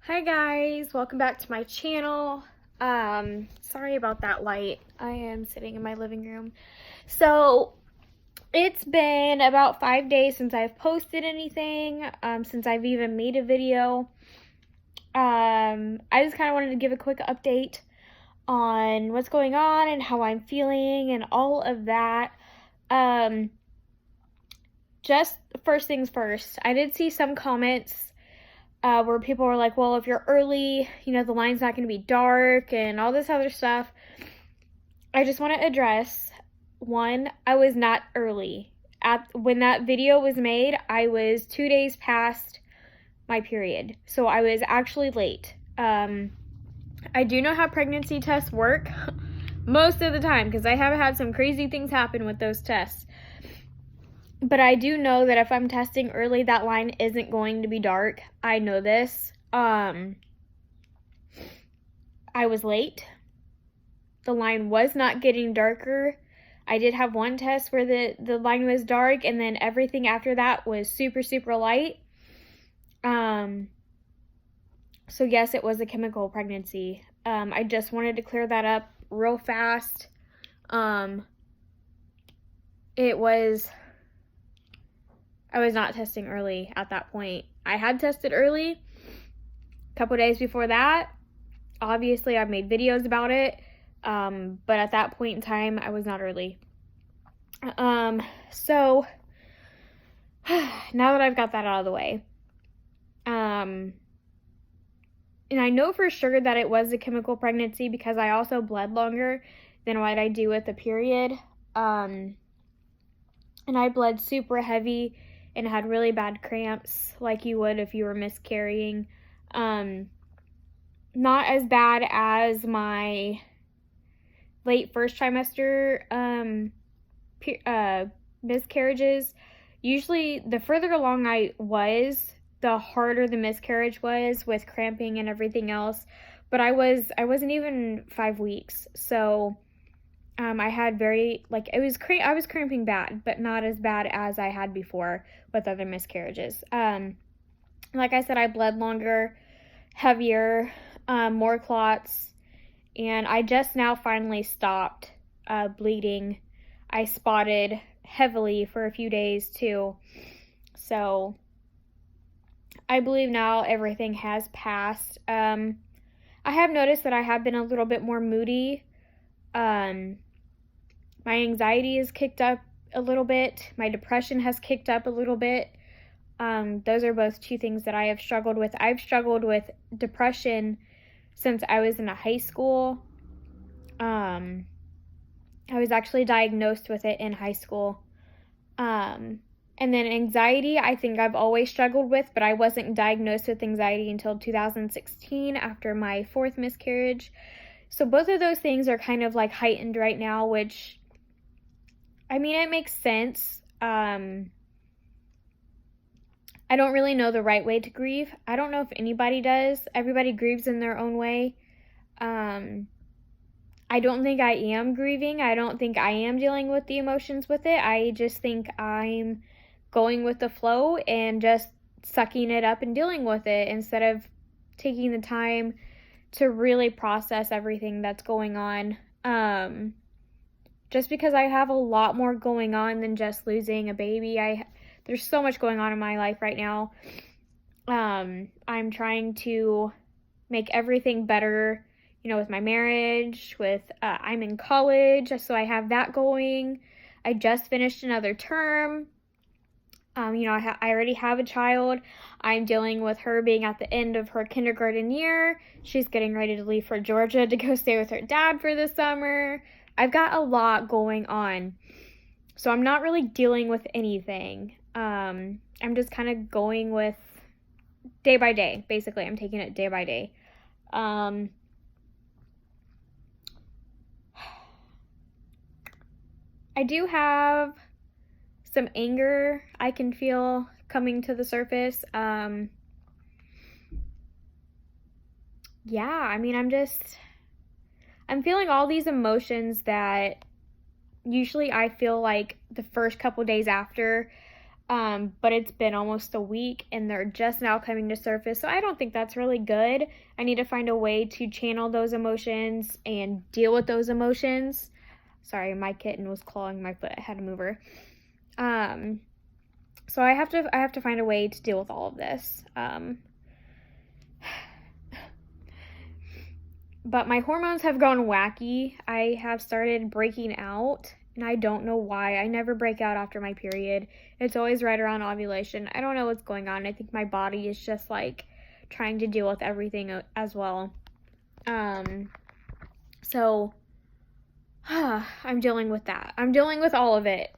Hi guys, welcome back to my channel. Sorry about that light. I am sitting in my living room. So it's been about 5 days since I've posted anything, since I've even made a video. I just kind of wanted to give a quick update on what's going on and how I'm feeling and all of that. Just first things first, I did see some comments where people were like, well, if you're early, the line's not going to be dark and all this other stuff. I just want to address, one, I was not early. When that video was made, I was 2 days past my period. So I was actually late. I do know how pregnancy tests work most of the time because I have had some crazy things happen with those tests. But I do know that if I'm testing early, that line isn't going to be dark. I know this. I was late. The line was not getting darker. I did have one test where the line was dark, and then everything after that was super, super light. So yes, it was a chemical pregnancy. I just wanted to clear that up real fast. I was not testing early at that point. I had tested early a couple days before that. Obviously, I've made videos about it, but at that point in time, I was not early. So now that I've got that out of the way, and I know for sure that it was a chemical pregnancy because I also bled longer than what I do with the period, and I bled super heavy and had really bad cramps like you would if you were miscarrying. Not as bad as my late first trimester miscarriages. Usually the further along I was, the harder the miscarriage was with cramping and everything else. But I wasn't even 5 weeks. So I had I was cramping bad, but not as bad as I had before with other miscarriages. Like I said, I bled longer, heavier, more clots, and I just now finally stopped bleeding. I spotted heavily for a few days too. So I believe now everything has passed. I have noticed that I have been a little bit more moody. My anxiety has kicked up a little bit. My depression has kicked up a little bit. Those are both two things that I have struggled with. I've struggled with depression since I was in high school. I was actually diagnosed with it in high school. And then anxiety, I think I've always struggled with, but I wasn't diagnosed with anxiety until 2016 after my 4th miscarriage. So both of those things are kind of like heightened right now, which, I mean, it makes sense. I don't really know the right way to grieve. I don't know if anybody does. Everybody grieves in their own way. I don't think I am grieving. I don't think I am dealing with the emotions with it. I just think I'm going with the flow and just sucking it up and dealing with it instead of taking the time to really process everything that's going on. Just because I have a lot more going on than just losing a baby. There's so much going on in my life right now. I'm trying to make everything better, with my marriage, I'm in college, so I have that going. I just finished another term. I already have a child. I'm dealing with her being at the end of her kindergarten year. She's getting ready to leave for Georgia to go stay with her dad for the summer. I've got a lot going on. So I'm not really dealing with anything. I'm just kind of going with day by day. Basically, I'm taking it day by day. I do have some anger I can feel coming to the surface. Yeah, I mean, I'm feeling all these emotions that usually I feel like the first couple days after But it's been almost a week and they're just now coming to surface. So I don't think that's really good. I need to find a way to channel those emotions and deal with those emotions. Sorry, my kitten was clawing my foot. I had to move her. So I have to find a way to deal with all of this. But my hormones have gone wacky. I have started breaking out, and I don't know why. I never break out after my period. It's always right around ovulation. I don't know what's going on. I think my body is just like trying to deal with everything as well. So I'm dealing with that. I'm dealing with all of it.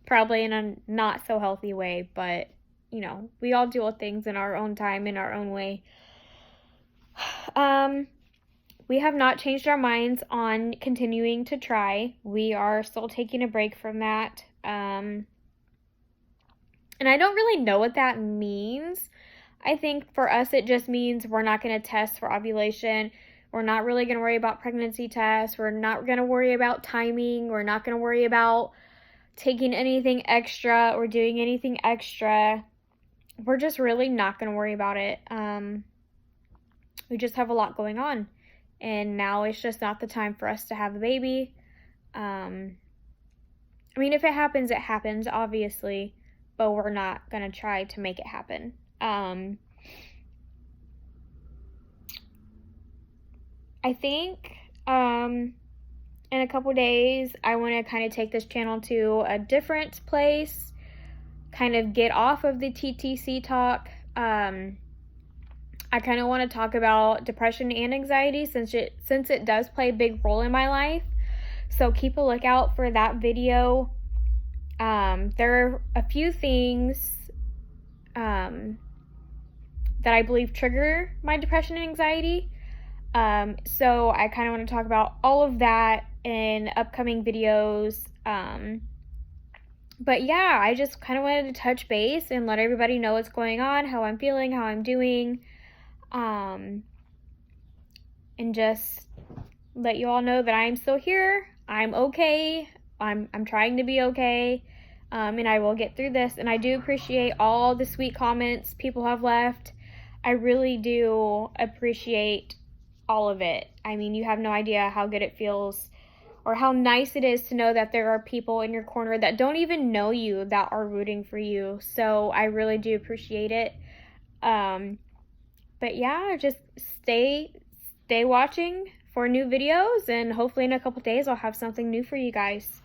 Probably in a not so healthy way, but you know, we all deal with things in our own time, in our own way. We have not changed our minds on continuing to try. We are still taking a break from that. And I don't really know what that means. I think for us, it just means we're not going to test for ovulation. We're not really going to worry about pregnancy tests. We're not going to worry about timing. We're not going to worry about taking anything extra or doing anything extra. We're just really not going to worry about it. We just have a lot going on. And now it's just not the time for us to have a baby. I mean, if it happens, obviously. But we're not going to try to make it happen. I think in a couple days, I want to kind of take this channel to a different place. Kind of get off of the TTC talk. I kind of want to talk about depression and anxiety since it does play a big role in my life. So keep a lookout for that video. There are a few things that I believe trigger my depression and anxiety. So I kind of want to talk about all of that in upcoming videos. But yeah, I just kind of wanted to touch base and let everybody know what's going on, how I'm feeling, how I'm doing. And just let you all know that I'm still here. I'm okay. I'm trying to be okay. And I will get through this. And I do appreciate all the sweet comments people have left. I really do appreciate all of it. I mean, you have no idea how good it feels or how nice it is to know that there are people in your corner that don't even know you that are rooting for you. So I really do appreciate it. But yeah, just stay watching for new videos, and hopefully in a couple days I'll have something new for you guys.